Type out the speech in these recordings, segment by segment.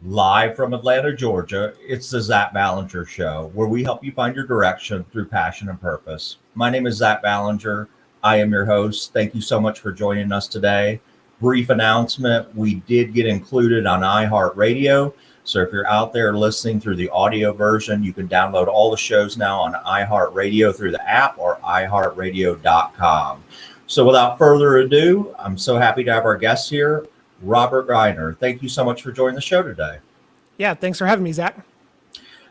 Live from Atlanta, Georgia, it's the Zach Ballinger Show, where we help you find your direction through passion and purpose. My name is Zach Ballinger. I am your host. Thank you so much for joining us today. Brief announcement, we did get included on iHeartRadio. So if you're out there listening through the audio version, you can download all the shows now on iHeartRadio through the app or iHeartRadio.com. So without further ado, I'm so happy to have our guest here, Robert Greiner. Thank you so much for joining the show today. Yeah, thanks for having me, Zach.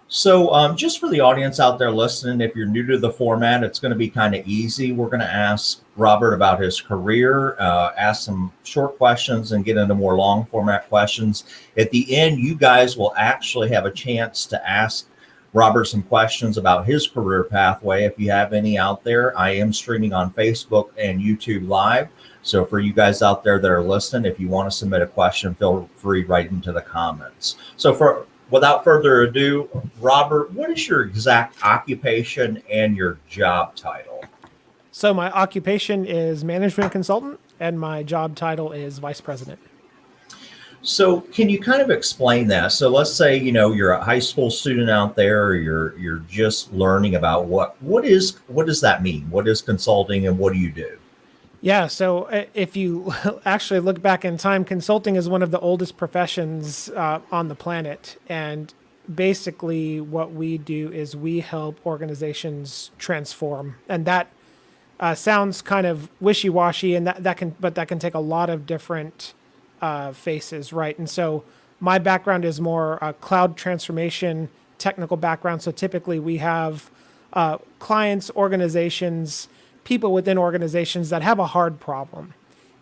So, just for the audience out there listening, if you're new to the format, it's going to be kind of easy. We're going to ask Robert about his career, ask some short questions, and get into more long format questions. At the end, you guys will actually have a chance to ask Robert some questions about his career pathway. If you have any out there, I am streaming on Facebook and YouTube Live. So for you guys out there that are listening, if you want to submit a question, feel free right into the comments. So without further ado, Robert, what is your exact occupation and your job title? So my occupation is management consultant, and my job title is vice president. So can you kind of explain that? So let's say, you're a high school student out there, or you're just learning about what does that mean? What is consulting and what do you do? Yeah, so if you actually look back in time, consulting is one of the oldest professions on the planet. And basically what we do is we help organizations transform. And that sounds kind of wishy-washy, and that can take a lot of different faces, right? And so my background is more cloud transformation, technical background. So typically we have clients, organizations, people within organizations that have a hard problem,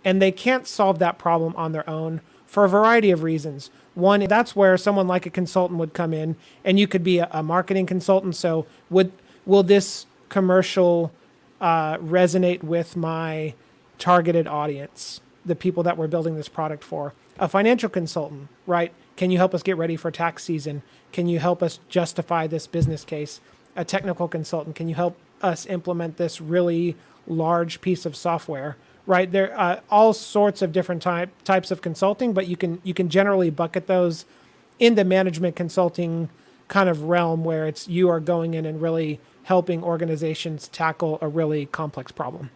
and they can't solve that problem on their own for a variety of reasons. One, that's where someone like a consultant would come in, and you could be a marketing consultant. So will this commercial resonate with my targeted audience, the people that we're building this product for? A financial consultant, right? Can you help us get ready for tax season? Can you help us justify this business case? A technical consultant, can you help us implement this really large piece of software, right? There are all sorts of different types of consulting, but you can generally bucket those in the management consulting kind of realm, where it's you are going in and really helping organizations tackle a really complex problem.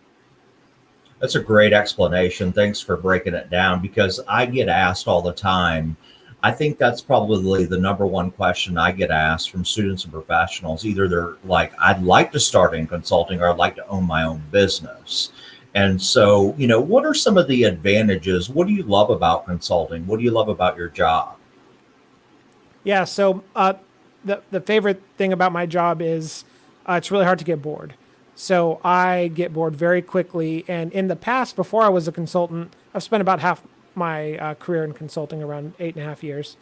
That's a great explanation. Thanks for breaking it down, because I get asked all the time. I think that's probably the number one question I get asked from students and professionals. Either they're like, I'd like to start in consulting, or I'd like to own my own business. And so, what are some of the advantages? What do you love about consulting? What do you love about your job? Yeah, so the favorite thing about my job is it's really hard to get bored. So I get bored very quickly. And in the past, before I was a consultant, I've spent about half my career in consulting, around 8.5 years.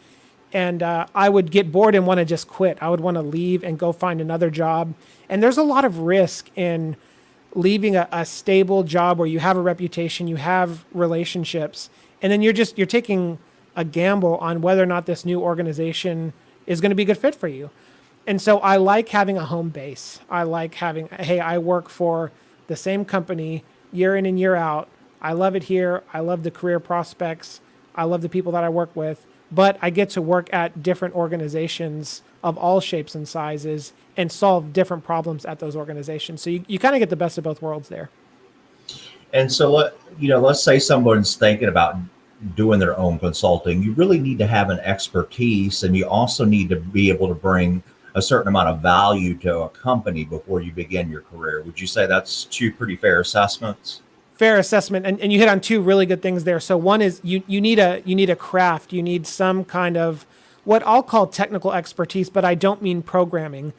And I would get bored and want to just quit. I would want to leave and go find another job. And there's a lot of risk in leaving a stable job where you have a reputation, you have relationships, and then you're taking a gamble on whether or not this new organization is going to be a good fit for you. And so I like having a home base. I like having, hey, I work for the same company year in and year out. I love it here. I love the career prospects. I love the people that I work with, but I get to work at different organizations of all shapes and sizes and solve different problems at those organizations. So you kind of get the best of both worlds there. And so, let's say someone's thinking about doing their own consulting. You really need to have an expertise, and you also need to be able to bring a certain amount of value to a company before you begin your career. Would you say that's two pretty fair assessments? Fair assessment, and you hit on two really good things there. So one is you need a craft. You need some kind of what I'll call technical expertise, but I don't mean programming,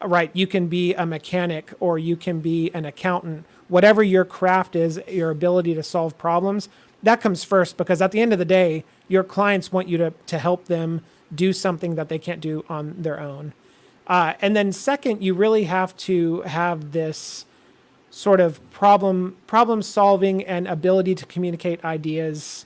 right? You can be a mechanic, or you can be an accountant. Whatever your craft is, your ability to solve problems, that comes first, because at the end of the day, your clients want you to help them do something that they can't do on their own. And then second, you really have to have this sort of problem solving and ability to communicate ideas,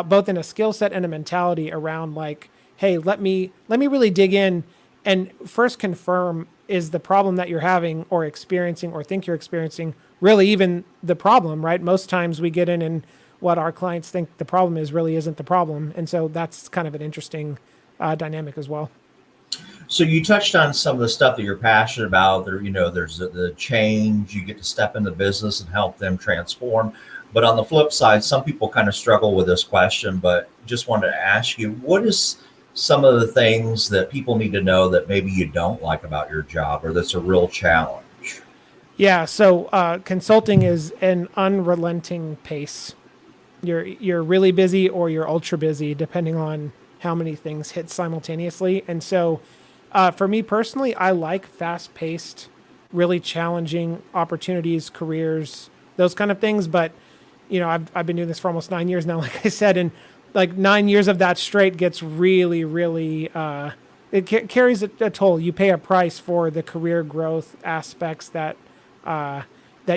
both in a skill set and a mentality around like, hey, let me really dig in and first confirm, is the problem that you're having or experiencing or think you're experiencing really even the problem, right? Most times we get in and what our clients think the problem is really isn't the problem. And so that's kind of an interesting dynamic as well. So you touched on some of the stuff that you're passionate about. There, there's the change. You get to step in the business and help them transform. But on the flip side, some people kind of struggle with this question. But just wanted to ask you, what is some of the things that people need to know that maybe you don't like about your job, or that's a real challenge? Yeah, so consulting is an unrelenting pace. You're really busy or you're ultra busy, depending on how many things hit simultaneously. And so, for me personally, I like fast-paced, really challenging opportunities, careers, those kind of things. But I've been doing this for almost 9 years now, like I said, and like 9 years of that straight gets really, really. Carries a toll. You pay a price for the career growth aspects that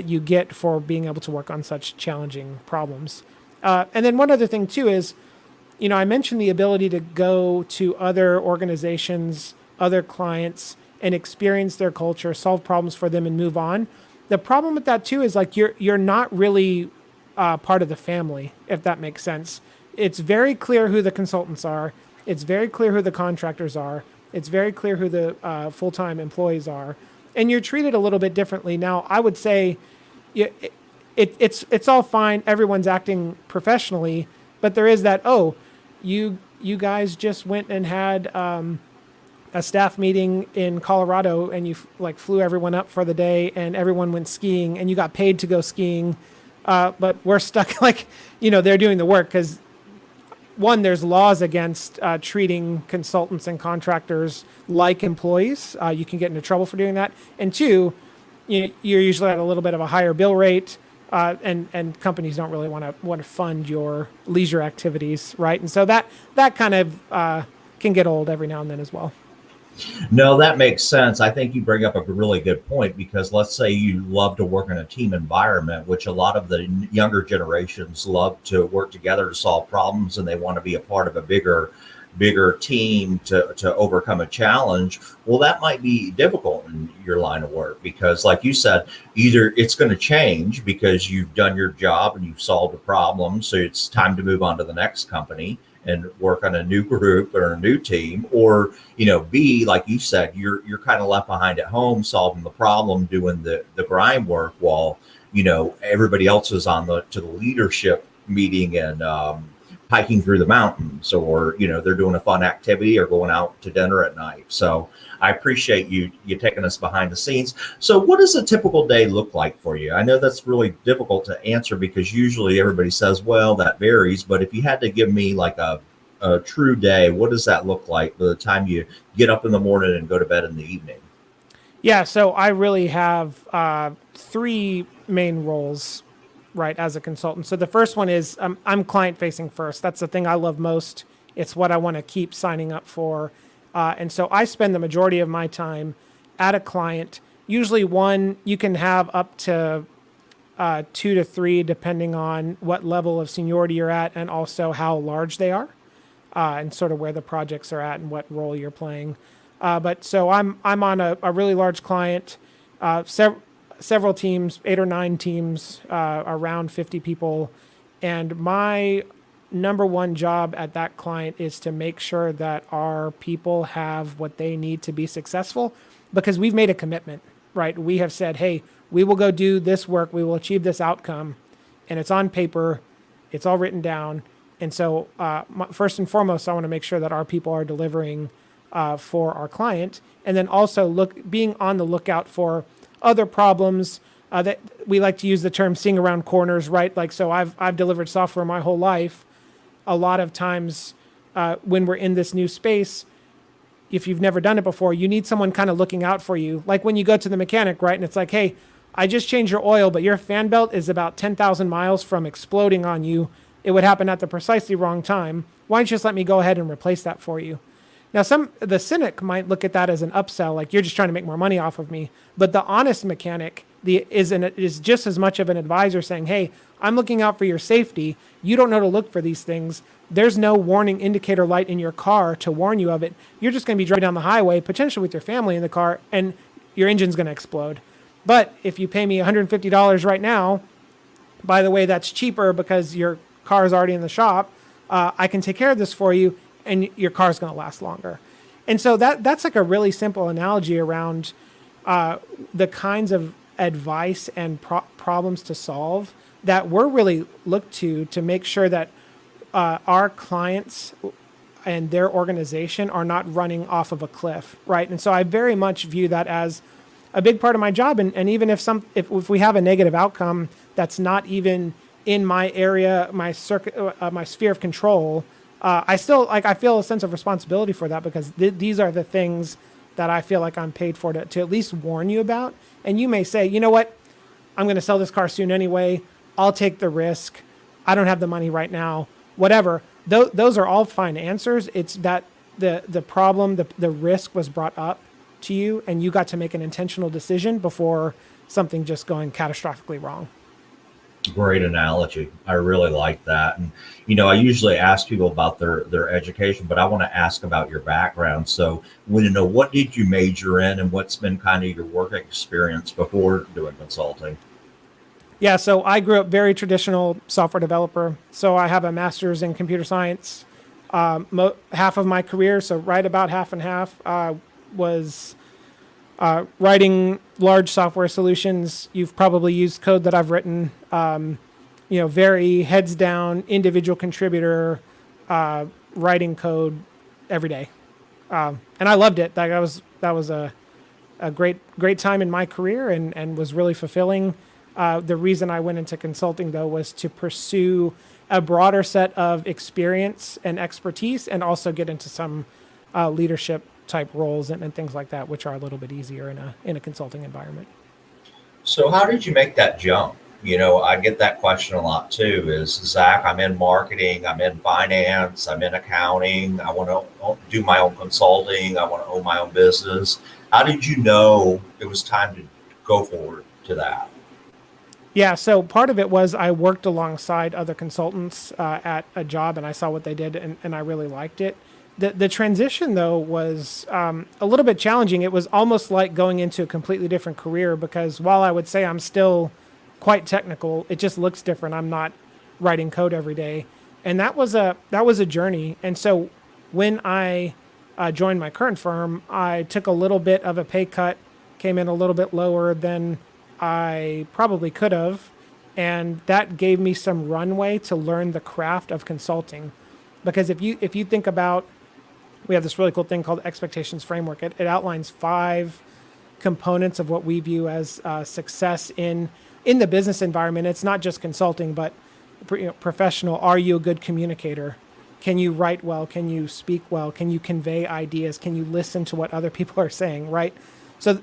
you get for being able to work on such challenging problems. And then one other thing too is, I mentioned the ability to go to other organizations, other clients, and experience their culture, solve problems for them, and move on. The problem with that too is like you're not really part of the family, if that makes sense. It's very clear who the consultants are. It's very clear who the contractors are. It's very clear who the full-time employees are, and you're treated a little bit differently. Now, I would say, it's all fine. Everyone's acting professionally, but there is that. Oh, you guys just went and had a staff meeting in Colorado, and you flew everyone up for the day, and everyone went skiing, and you got paid to go skiing, but we're stuck. They're doing the work because. One, there's laws against treating consultants and contractors like employees. You can get into trouble for doing that. And two, you're usually at a little bit of a higher bill rate, and companies don't really want to fund your leisure activities, right? And so that kind of can get old every now and then as well. No, that makes sense. I think you bring up a really good point, because let's say you love to work in a team environment, which a lot of the younger generations love to work together to solve problems, and they want to be a part of a bigger team to overcome a challenge. Well, that might be difficult in your line of work, because like you said, either it's going to change because you've done your job and you've solved a problem, so it's time to move on to the next company and work on a new group or a new team, or B, like you said, you're kind of left behind at home solving the problem, doing the grind work, while everybody else is to the leadership meeting and hiking through the mountains, or they're doing a fun activity or going out to dinner at night. So I appreciate you taking us behind the scenes. So what does a typical day look like for you? I know that's really difficult to answer, because usually everybody says, well, that varies. But if you had to give me like a true day, what does that look like by the time you get up in the morning and go to bed in the evening? Yeah, so I really have three main roles, right, as a consultant. So the first one is I'm client facing first. That's the thing I love most. It's what I want to keep signing up for. And so I spend the majority of my time at a client, usually one. You can have up to 2 to 3, depending on what level of seniority you're at, and also how large they are, and sort of where the projects are at and what role you're playing. But so I'm on a really large client, several teams, 8 or 9 teams, around 50 people. And my number one job at that client is to make sure that our people have what they need to be successful, because we've made a commitment, right? We have said, hey, we will go do this work. We will achieve this outcome. And it's on paper. It's all written down. And so first and foremost, I want to make sure that our people are delivering for our client. And then also being on the lookout for other problems that we like to use the term seeing around corners, right? Like, so I've delivered software my whole life. A lot of times when we're in this new space, if you've never done it before, you need someone kind of looking out for you. Like when you go to the mechanic, right? And it's like, hey, I just changed your oil, but your fan belt is about 10,000 miles from exploding on you. It would happen at the precisely wrong time. Why don't you just let me go ahead and replace that for you? Now, the cynic might look at that as an upsell, like you're just trying to make more money off of me. But the honest mechanic is just as much of an advisor saying, hey, I'm looking out for your safety. You don't know to look for these things. There's no warning indicator light in your car to warn you of it. You're just going to be driving down the highway, potentially with your family in the car, and your engine's going to explode. But if you pay me $150 right now, by the way, that's cheaper because your car is already in the shop. I can take care of this for you, and your car's going to last longer. And so that's like a really simple analogy around the kinds of advice and problems to solve that we're really looked to make sure that our clients and their organization are not running off of a cliff, right? And so I very much view that as a big part of my job. And even if we have a negative outcome that's not even in my area, my sphere of control, I still I feel a sense of responsibility for that, because these are the things that I feel like I'm paid for to at least warn you about. And you may say, you know what, I'm going to sell this car soon anyway. I'll take the risk. I don't have the money right now. Whatever. Those are all fine answers. It's that the problem, the risk was brought up to you, and you got to make an intentional decision before something just going catastrophically wrong. Great analogy. I really like that. And, I usually ask people about their education, but I want to ask about your background. So, what did you major in, and what's been kind of your work experience before doing consulting? Yeah, so I grew up very traditional software developer. So I have a master's in computer science. Half of my career, so right about half and half, was writing large software solutions. You've probably used code that I've written. Very heads down, individual contributor, writing code every day, and I loved it. That was a great time in my career, and was really fulfilling. The reason I went into consulting, though, was to pursue a broader set of experience and expertise, and also get into some leadership type roles and things like that, which are a little bit easier in a consulting environment. So how did you make that jump? I get that question a lot too, is Zach, I'm in marketing, I'm in finance, I'm in accounting, I want to do my own consulting, I want to own my own business. How did you know it was time to go forward to that? Yeah, so part of it was I worked alongside other consultants at a job, and I saw what they did, and I really liked it. The transition, though, was a little bit challenging. It was almost like going into a completely different career, because while I would say I'm still quite technical, it just looks different. I'm not writing code every day, and that was a journey. And so when I joined my current firm, I took a little bit of a pay cut, came in a little bit lower than I probably could have, and that gave me some runway to learn the craft of consulting. Because if you think about, we have this really cool thing called expectations framework. It outlines 5 components of what we view as success in the business environment. It's not just consulting, but professional. Are you a good communicator? Can you write well? Can you speak well? Can you convey ideas? Can you listen to what other people are saying, right? So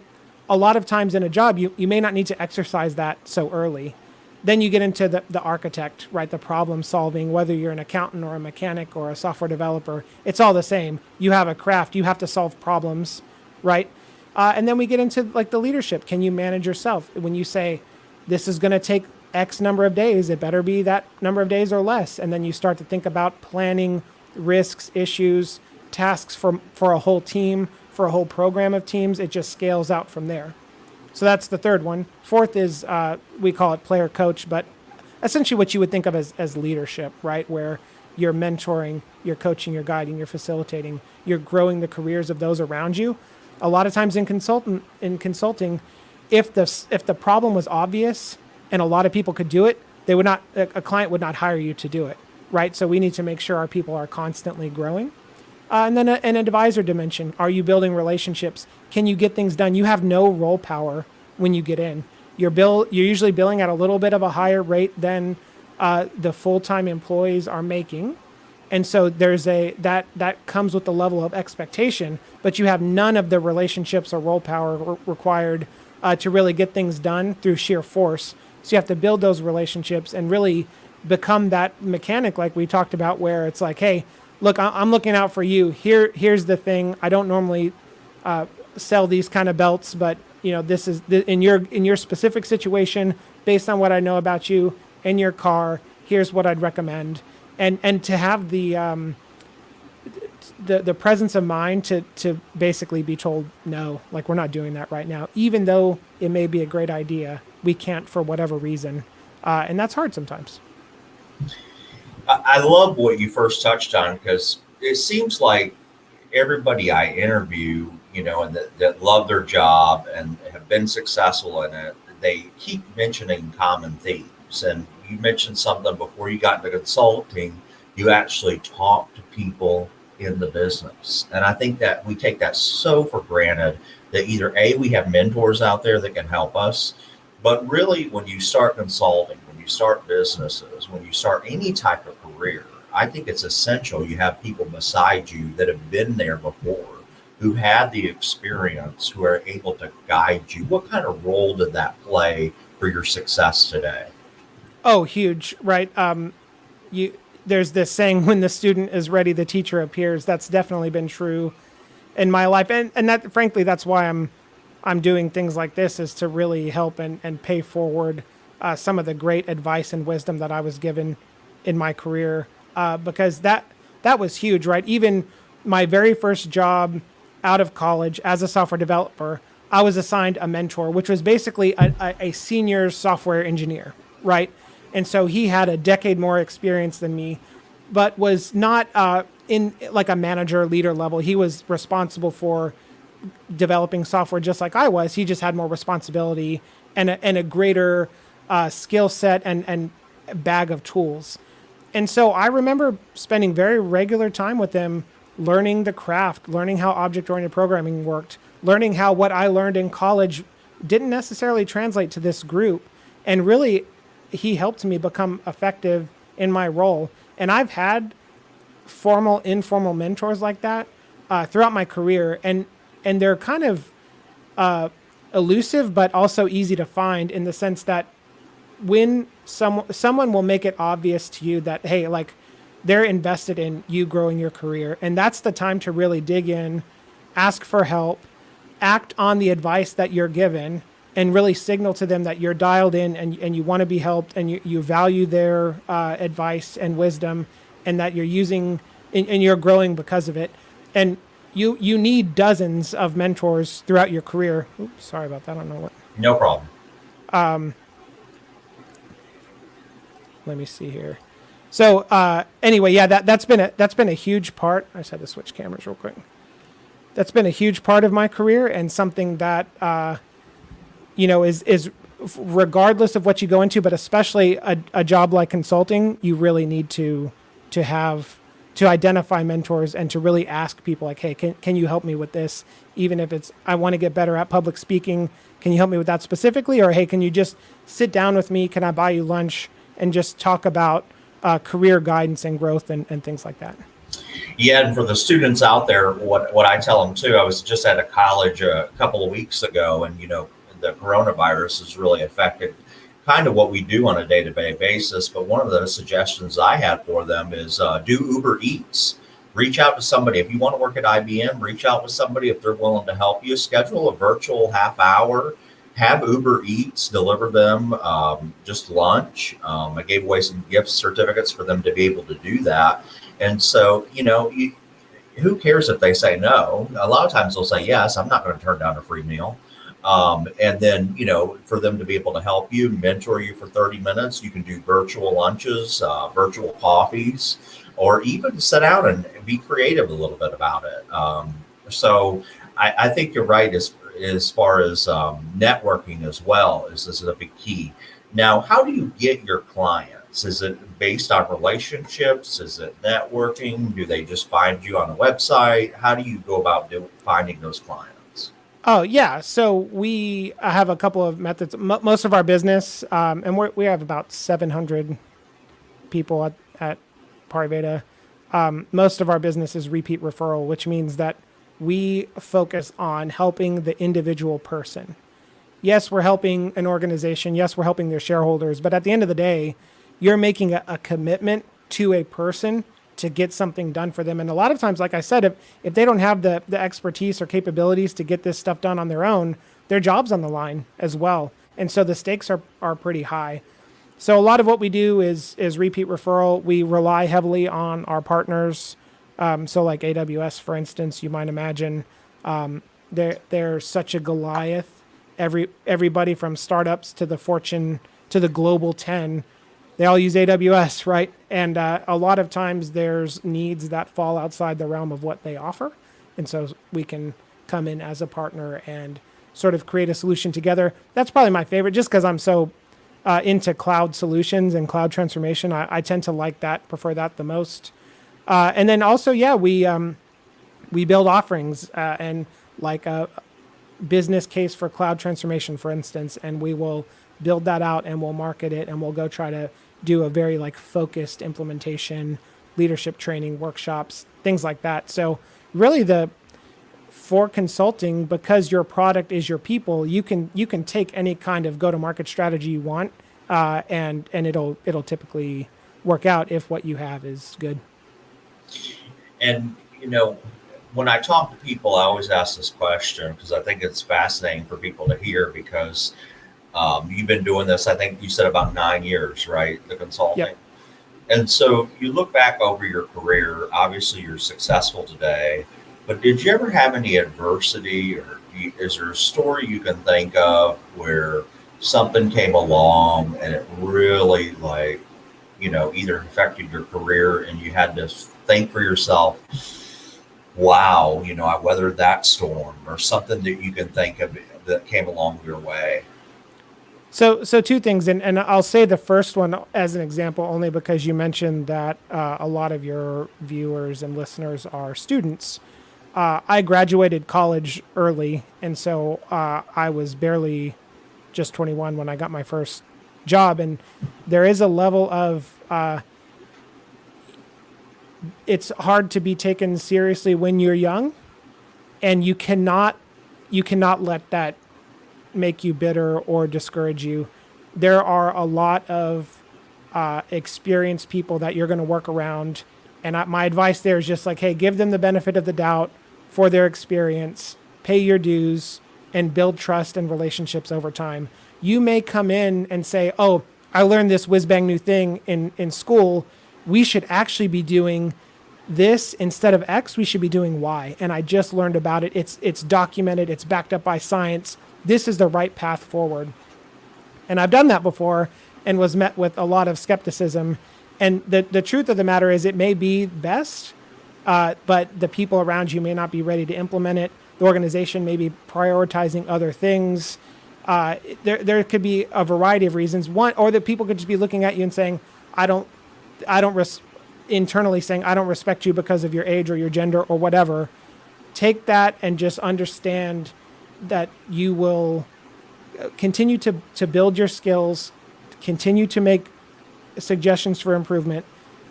a lot of times in a job, you may not need to exercise that so early. Then you get into the architect, right? The problem solving, whether you're an accountant or a mechanic or a software developer, it's all the same. You have a craft, you have to solve problems, right? And then we get into like the leadership. Can you manage yourself? When you say, this is going to take X number of days, it better be that number of days or less. And then you start to think about planning, risks, issues, tasks for a whole team, for a whole program of teams. It just scales out from there. So that's the third one. Fourth is, we call it player coach, but essentially what you would think of as leadership, right? Where you're mentoring, you're coaching, you're guiding, you're facilitating, you're growing the careers of those around you. A lot of times in consulting, if the problem was obvious and a lot of people could do it, a client would not hire you to do it, right? So we need to make sure our people are constantly growing. And then an advisor dimension. Are you building relationships? Can you get things done? You have no role power when you get in. You're usually billing at a little bit of a higher rate than the full-time employees are making. And so there's that comes with the level of expectation, but you have none of the relationships or role power required to really get things done through sheer force. So you have to build those relationships and really become that mechanic like we talked about, where it's like, hey, look, I'm looking out for you. Here's the thing. I don't normally sell these kind of belts, but this is in your specific situation, based on what I know about you and your car. Here's what I'd recommend, and to have the presence of mind to basically be told no, like we're not doing that right now, even though it may be a great idea. We can't for whatever reason, and that's hard sometimes. I love what you first touched on, because it seems like everybody I interview, and that love their job and have been successful in it, they keep mentioning common themes. And you mentioned something before you got into consulting, you actually talk to people in the business. And I think that we take that so for granted that either A, we have mentors out there that can help us, but really when you start consulting, when you start businesses, when you start any type of career, I think it's essential you have people beside you that have been there before, who had the experience, who are able to guide you. What kind of role did that play for your success today? Oh, huge, right? You There's this saying, when the student is ready, the teacher appears. That's definitely been true in my life, and that, frankly, that's why I'm doing things like this, is to really help and pay forward some of the great advice and wisdom that I was given in my career, because that was huge, right? Even my very first job out of college as a software developer, I was assigned a mentor, which was basically a senior software engineer, right? And so he had a decade more experience than me, but was not in like a manager leader level. He was responsible for developing software just like I was. He just had more responsibility and a greater skill set and bag of tools. And so I remember spending very regular time with him, learning the craft, learning how object-oriented programming worked, learning how what I learned in college didn't necessarily translate to this group. And really, he helped me become effective in my role. And I've had formal, informal mentors like that throughout my career. And they're kind of elusive, but also easy to find, in the sense that when someone will make it obvious to you that, hey, like, they're invested in you growing your career, and that's the time to really dig in, ask for help, act on the advice that you're given, and really signal to them that you're dialed in and you want to be helped, and you value their advice and wisdom, and that you're using and you're growing because of it. And you need dozens of mentors throughout your career. Oops, sorry about that. I don't know what. No problem. Let me see here. So anyway, yeah, that's been a huge part. I just had to switch cameras real quick. That's been a huge part of my career, and something that is regardless of what you go into, but especially a job like consulting, you really need to identify mentors and to really ask people, like, hey, can you help me with this? Even if it's, I want to get better at public speaking, can you help me with that specifically? Or, hey, can you just sit down with me? Can I buy you lunch and just talk about career guidance and growth and things like that? Yeah, and for the students out there, what I tell them too, I was just at a college a couple of weeks ago, and the coronavirus has really affected kind of what we do on a day-to-day basis. But one of the suggestions I had for them is do Uber Eats. Reach out to somebody. If you want to work at IBM, reach out with somebody if they're willing to help you. Schedule a virtual half hour. Have Uber Eats deliver them just lunch. I gave away some gift certificates for them to be able to do that. And so, who cares if they say no? A lot of times they'll say yes. I'm not going to turn down a free meal. And then, for them to be able to help you, mentor you for 30 minutes, you can do virtual lunches, virtual coffees, or even sit down and be creative a little bit about it. So I think you're right as far as networking as well. This is a big key. Now, how do you get your clients? Is it based on relationships? Is it networking? Do they just find you on a website? How do you go about finding those clients? Oh, yeah. So we have a couple of methods. Most of our business, and we have about 700 people at Pariveda. Most of our business is repeat referral, which means that we focus on helping the individual person. Yes, we're helping an organization. Yes, we're helping their shareholders. But at the end of the day, you're making a commitment to a person to get something done for them. And a lot of times, like I said, if they don't have the expertise or capabilities to get this stuff done on their own, their job's on the line as well. And so the stakes are pretty high. So a lot of what we do is repeat referral. We rely heavily on our partners. So like AWS, for instance, you might imagine, they're such a Goliath. Everybody from startups to the Fortune to the Global 10 they all use AWS, right? And a lot of times there's needs that fall outside the realm of what they offer. And so we can come in as a partner and sort of create a solution together. That's probably my favorite, just because I'm so into cloud solutions and cloud transformation. I tend to like that, prefer that the most. And then also, yeah, we build offerings and like a business case for cloud transformation, for instance, and we will build that out and we'll market it and we'll go try to do a very like focused implementation, leadership training, workshops, things like that. So really for consulting, because your product is your people, you can take any kind of go-to-market strategy you want, and it'll typically work out if what you have is good. And, when I talk to people, I always ask this question because I think it's fascinating for people to hear because you've been doing this, I think you said about 9 years, right? The consulting. Yep. And so you look back over your career, obviously you're successful today, but did you ever have any adversity or is there a story you can think of where something came along and it really either affected your career and you had to think for yourself, wow, I weathered that storm, or something that you can think of that came along your way? So two things, and I'll say the first one as an example only because you mentioned that a lot of your viewers and listeners are students. I graduated college early, and so I was barely just 21 when I got my first job, and there is a level of it's hard to be taken seriously when you're young, and you cannot let that make you bitter or discourage you. There are a lot of experienced people that you're going to work around, and my advice there is just like, hey, give them the benefit of the doubt for their experience, pay your dues, and build trust and relationships over time. You may come in and say, oh, I learned this whiz-bang new thing in school. We should actually be doing this instead of X. We should be doing Y. And I just learned about it. It's documented. It's backed up by science. This is the right path forward. And I've done that before and was met with a lot of skepticism. And the truth of the matter is it may be best, but the people around you may not be ready to implement it. The organization may be prioritizing other things. There could be a variety of reasons. One, or that people could just be looking at you and saying, internally saying, I don't respect you because of your age or your gender or whatever. Take that and just understand that you will continue to build your skills, continue to make suggestions for improvement.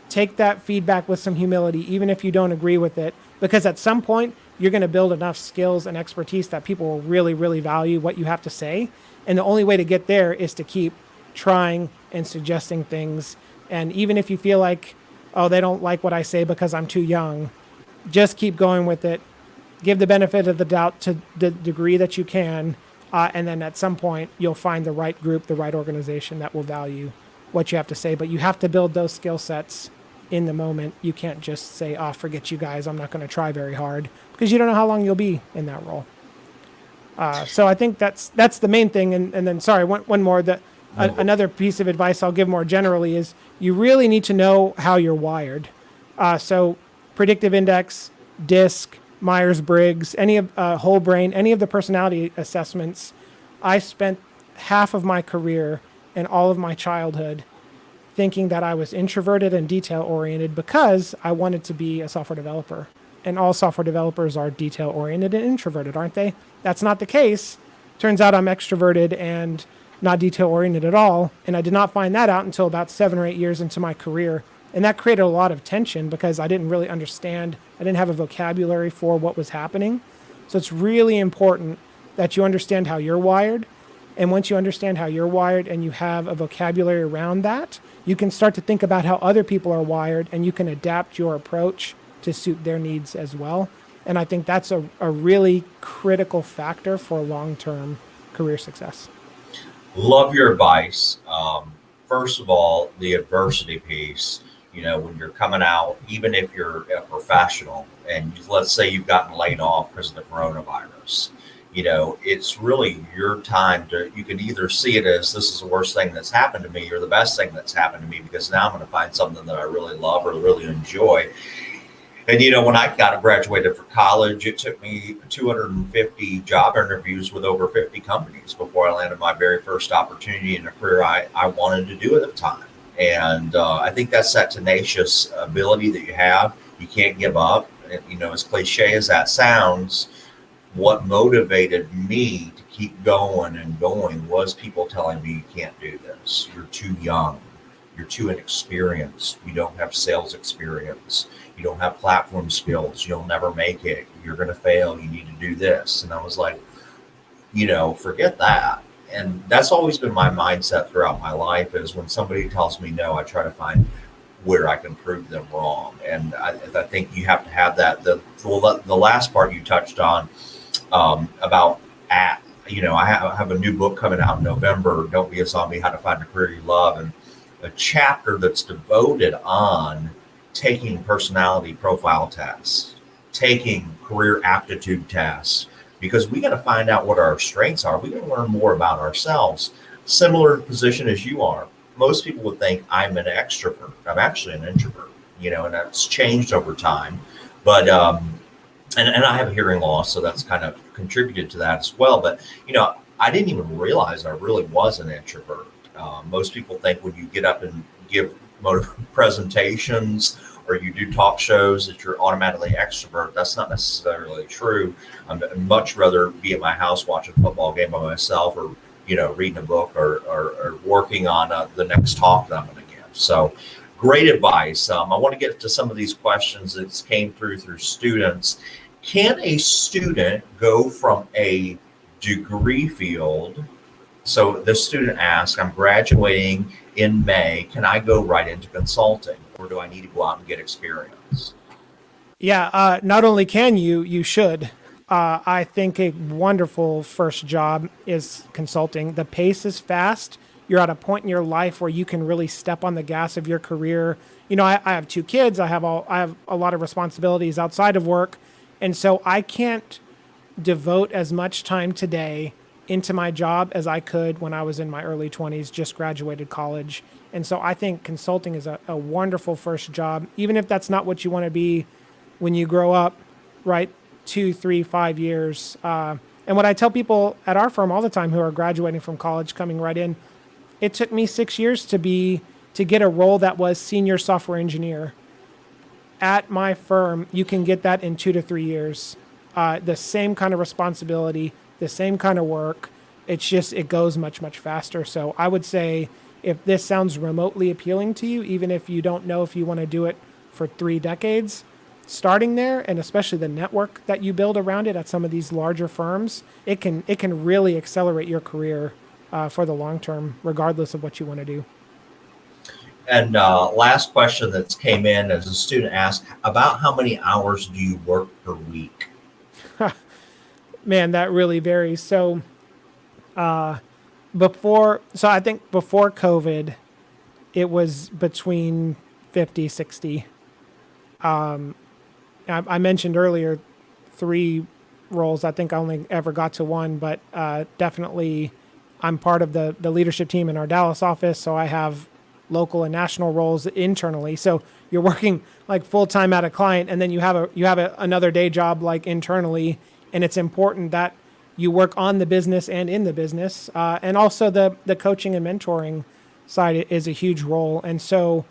Take that feedback with some humility, even if you don't agree with it, because at some point you're going to build enough skills and expertise that people will really, really value what you have to say. And the only way to get there is to keep trying and suggesting things. And even if you feel like, oh, they don't like what I say because I'm too young, just keep going with it. Give the benefit of the doubt to the degree that you can. And then at some point, you'll find the right group, the right organization that will value what you have to say. But you have to build those skill sets in the moment. You can't just say, oh, forget you guys, I'm not going to try very hard, because you don't know how long you'll be in that role. So I think that's the main thing. And then, sorry, one more. Another piece of advice I'll give more generally is you really need to know how you're wired. So predictive index, DISC, Myers-Briggs, any of whole brain, any of the personality assessments. I spent half of my career and all of my childhood thinking that I was introverted and detail-oriented because I wanted to be a software developer. And all software developers are detail-oriented and introverted, aren't they? That's not the case. Turns out I'm extroverted and not detail-oriented at all. And I did not find that out until about 7 or 8 years into my career. And that created a lot of tension because I didn't really understand. I didn't have a vocabulary for what was happening. So it's really important that you understand how you're wired. And once you understand how you're wired and you have a vocabulary around that, you can start to think about how other people are wired, and you can adapt your approach to suit their needs as well. And I think that's a really critical factor for long-term career success. Love your advice. First of all, the adversity piece, when you're coming out, even if you're a professional and let's say you've gotten laid off because of the coronavirus, it's really your time to, you can either see it as this is the worst thing that's happened to me or the best thing that's happened to me, because now I'm going to find something that I really love or really enjoy. And when I got graduated for college, it took me 250 job interviews with over 50 companies before I landed my very first opportunity in a career I wanted to do at the time. And I think that's that tenacious ability that you have. You can't give up. And, as cliche as that sounds, what motivated me to keep going and going was people telling me, you can't do this. You're too young. You're too inexperienced. You don't have sales experience. You don't have platform skills. You'll never make it. You're going to fail. You need to do this. And I was like, forget that. And that's always been my mindset throughout my life, is when somebody tells me no, I try to find where I can prove them wrong. And I think you have to have that. The last part you touched on, about I have a new book coming out in November, Don't Be a Zombie, How to Find a Career You Love, and a chapter that's devoted on taking personality profile tests, taking career aptitude tests, because we got to find out what our strengths are. We got to learn more about ourselves. Similar position as you are. Most people would think I'm an extrovert. I'm actually an introvert, and that's changed over time. But and I have a hearing loss, so that's kind of contributed to that as well. But I didn't even realize I really was an introvert. Most people think when you get up and give presentations or you do talk shows that you're automatically extrovert. That's not necessarily true. I'd much rather be at my house watching a football game by myself, or reading a book, or working on the next talk that I'm going to give. So great advice. I want to get to some of these questions that came through students. Can a student go from a degree field? So the student asks, I'm graduating in May. Can I go right into consulting, or do I need to go out and get experience? Yeah, not only can you, you should. I think a wonderful first job is consulting. The pace is fast. You're at a point in your life where you can really step on the gas of your career. I have 2 kids. I have a lot of responsibilities outside of work, and so I can't devote as much time today into my job as I could when I was in my early 20s, just graduated college. And so I think consulting is a wonderful first job, even if that's not what you want to be when you grow up, right? 2, 3, 5 years. And what I tell people at our firm all the time who are graduating from college, coming right in, it took me 6 years to get a role that was senior software engineer. At my firm, you can get that in 2 to 3 years. The same kind of responsibility, the same kind of work. It's just, it goes much, much faster. So I would say, if this sounds remotely appealing to you, even if you don't know if you want to do it for 3 decades, starting there, and especially the network that you build around it at some of these larger firms, it can really accelerate your career for the long term, regardless of what you want to do. And last question that came in as a student asked, about how many hours do you work per week? Man, that really varies. So I think before COVID, it was between 50, 60. I mentioned earlier 3 roles. I think I only ever got to 1, but definitely I'm part of the leadership team in our Dallas office. So I have local and national roles internally. So you're working like full time at a client, and then you have another day job like internally. And it's important that you work on the business and in the business. And also the coaching and mentoring side is a huge role. And so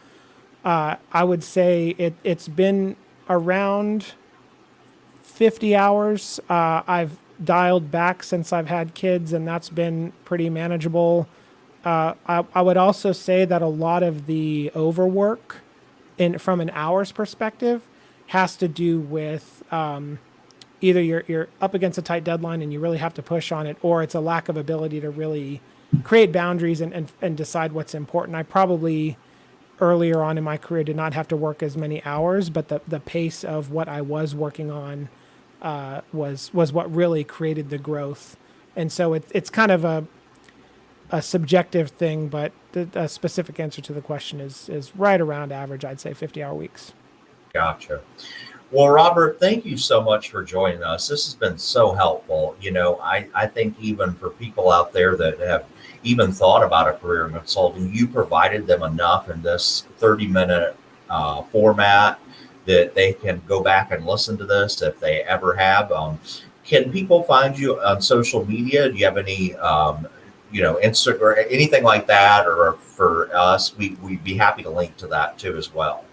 I would say it's been around 50 hours. I've dialed back since I've had kids, and that's been pretty manageable. I would also say that a lot of the overwork from an hours perspective has to do with either you're up against a tight deadline and you really have to push on it, or it's a lack of ability to really create boundaries and decide what's important. I probably earlier on in my career did not have to work as many hours, but the pace of what I was working on was what really created the growth. And so it's kind of a subjective thing, but the specific answer to the question is right around average. I'd say 50-hour weeks. Gotcha. Well, Robert, thank you so much for joining us. This has been so helpful. I think even for people out there that have even thought about a career in consulting, you provided them enough in this 30-minute format that they can go back and listen to this if they ever have. Can people find you on social media? Do you have any, Instagram, anything like that? Or for us, we'd be happy to link to that too as well.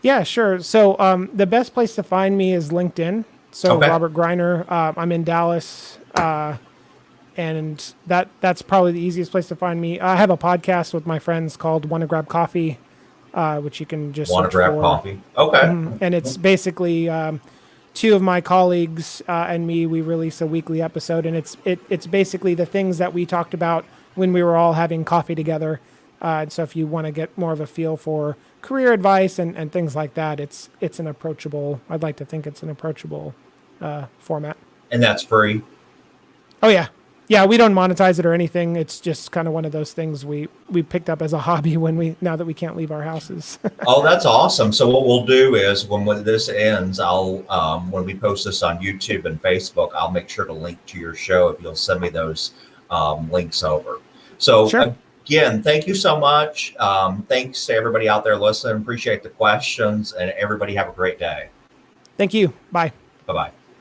Yeah, sure. So the best place to find me is LinkedIn. So Okay. Robert Greiner. I'm in Dallas, and that's probably the easiest place to find me. I have a podcast with my friends called Wanna Grab Coffee, which you can just Want to search grab for. coffee? Okay. And it's basically two of my colleagues and me. We release a weekly episode, and it's basically the things that we talked about when we were all having coffee together. And so if you want to get more of a feel for career advice and things like that, it's an approachable. I'd like to think it's an approachable format. And that's free. Oh yeah. Yeah, we don't monetize it or anything. It's just kind of one of those things we picked up as a hobby now that we can't leave our houses. Oh, that's awesome. So what we'll do is when this ends, I'll when we post this on YouTube and Facebook, I'll make sure to link to your show if you'll send me those links over. So Sure. again, thank you so much. Thanks to everybody out there listening. Appreciate the questions, and everybody have a great day. Thank you. Bye. Bye-bye.